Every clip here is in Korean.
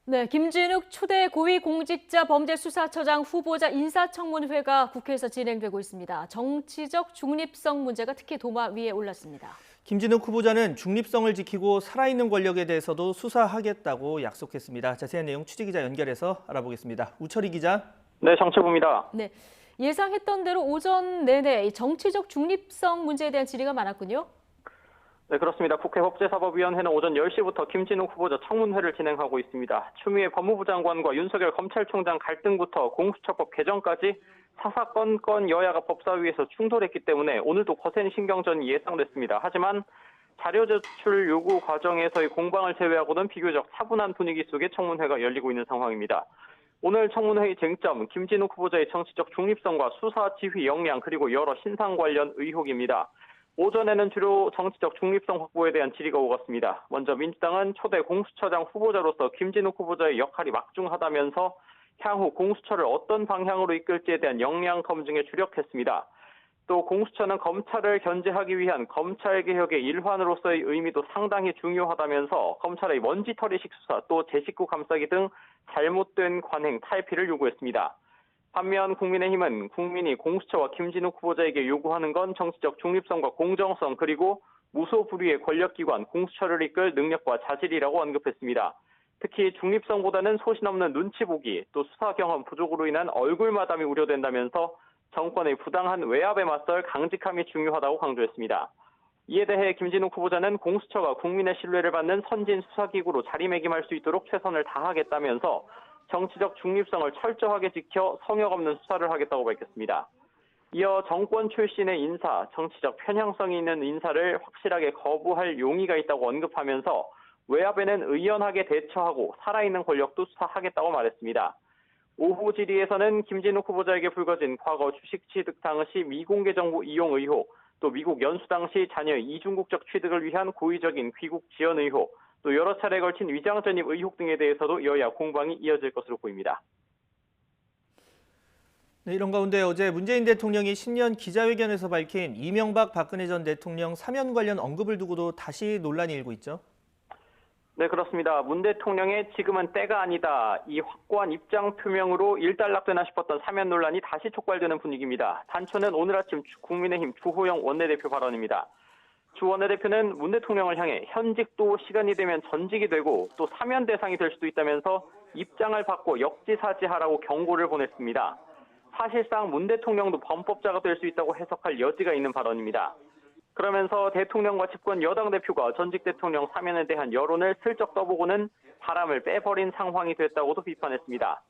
네, 김진욱 초대 고위공직자범죄수사처장 후보자 인사청문회가 국회에서 진행되고 있습니다. 정치적 중립성 문제가 특히 도마 위에 올랐습니다. 김진욱 후보자는 중립성을 지키고 살아있는 권력에 대해서도 수사하겠다고 약속했습니다. 자세한 내용 취재기자 연결해서 알아보겠습니다. 우철희 기자. 네, 정치부입니다. 네, 예상했던 대로 오전 내내 정치적 중립성 문제에 대한 질의가 많았군요. 네, 그렇습니다. 국회 법제사법위원회는 오전 10시부터 김진욱 후보자 청문회를 진행하고 있습니다. 추미애 법무부 장관과 윤석열 검찰총장 갈등부터 공수처법 개정까지 사사건건 여야가 법사위에서 충돌했기 때문에 오늘도 거센 신경전이 예상됐습니다. 하지만 자료 제출 요구 과정에서의 공방을 제외하고는 비교적 차분한 분위기 속에 청문회가 열리고 있는 상황입니다. 오늘 청문회의 쟁점, 김진욱 후보자의 정치적 중립성과 수사 지휘 역량 그리고 여러 신상 관련 의혹입니다. 오전에는 주로 정치적 중립성 확보에 대한 질의가 오갔습니다. 먼저 민주당은 초대 공수처장 후보자로서 김진욱 후보자의 역할이 막중하다면서 향후 공수처를 어떤 방향으로 이끌지에 대한 역량 검증에 주력했습니다. 또 공수처는 검찰을 견제하기 위한 검찰개혁의 일환으로서의 의미도 상당히 중요하다면서 검찰의 먼지털이식 수사 또 제 식구 감싸기 등 잘못된 관행 탈피를 요구했습니다. 반면 국민의힘은 국민이 공수처와 김진욱 후보자에게 요구하는 건 정치적 중립성과 공정성 그리고 무소불위의 권력기관 공수처를 이끌 능력과 자질이라고 언급했습니다. 특히 중립성보다는 소신 없는 눈치 보기 또 수사 경험 부족으로 인한 얼굴 마담이 우려된다면서 정권의 부당한 외압에 맞설 강직함이 중요하다고 강조했습니다. 이에 대해 김진욱 후보자는 공수처가 국민의 신뢰를 받는 선진 수사기구로 자리매김할 수 있도록 최선을 다하겠다면서 정치적 중립성을 철저하게 지켜 성역 없는 수사를 하겠다고 밝혔습니다. 이어 정권 출신의 인사, 정치적 편향성이 있는 인사를 확실하게 거부할 용의가 있다고 언급하면서 외압에는 의연하게 대처하고 살아있는 권력도 수사하겠다고 말했습니다. 오후 질의에서는 김진욱 후보자에게 불거진 과거 주식 취득 당시 미공개 정보 이용 의혹, 또 미국 연수 당시 자녀의 이중국적 취득을 위한 고의적인 귀국 지원 의혹, 또 여러 차례에 걸친 위장 전입 의혹 등에 대해서도 여야 공방이 이어질 것으로 보입니다. 네, 이런 가운데 어제 문재인 대통령이 신년 기자회견에서 밝힌 이명박 박근혜 전 대통령 사면 관련 언급을 두고도 다시 논란이 일고 있죠. 네, 그렇습니다. 문 대통령의 지금은 때가 아니다. 이 확고한 입장 표명으로 일단락되나 싶었던 사면 논란이 다시 촉발되는 분위기입니다. 단초는 오늘 아침 국민의힘 주호영 원내대표 발언입니다. 주 원내대표는 문 대통령을 향해 현직도 시간이 되면 전직이 되고 또 사면 대상이 될 수도 있다면서 입장을 바꿔 역지사지하라고 경고를 보냈습니다. 사실상 문 대통령도 범법자가 될 수 있다고 해석할 여지가 있는 발언입니다. 그러면서 대통령과 집권 여당 대표가 전직 대통령 사면에 대한 여론을 슬쩍 떠보고는 바람을 빼버린 상황이 됐다고도 비판했습니다.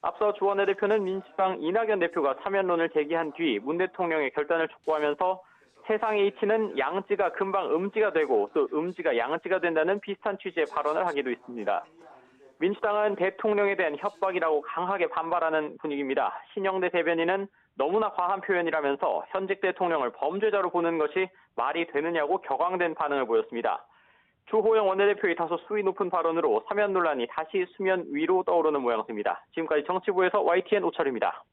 앞서 주 원내대표는 민주당 이낙연 대표가 사면론을 제기한 뒤 문 대통령의 결단을 촉구하면서 세상의 이치는 양지가 금방 음지가 되고 또 음지가 양지가 된다는 비슷한 취지의 발언을 하기도 했습니다. 민주당은 대통령에 대한 협박이라고 강하게 반발하는 분위기입니다. 신영대 대변인은 너무나 과한 표현이라면서 현직 대통령을 범죄자로 보는 것이 말이 되느냐고 격앙된 반응을 보였습니다. 주호영 원내대표의 다소 수위 높은 발언으로 사면 논란이 다시 수면 위로 떠오르는 모양새입니다. 지금까지 정치부에서 YTN 오철입니다.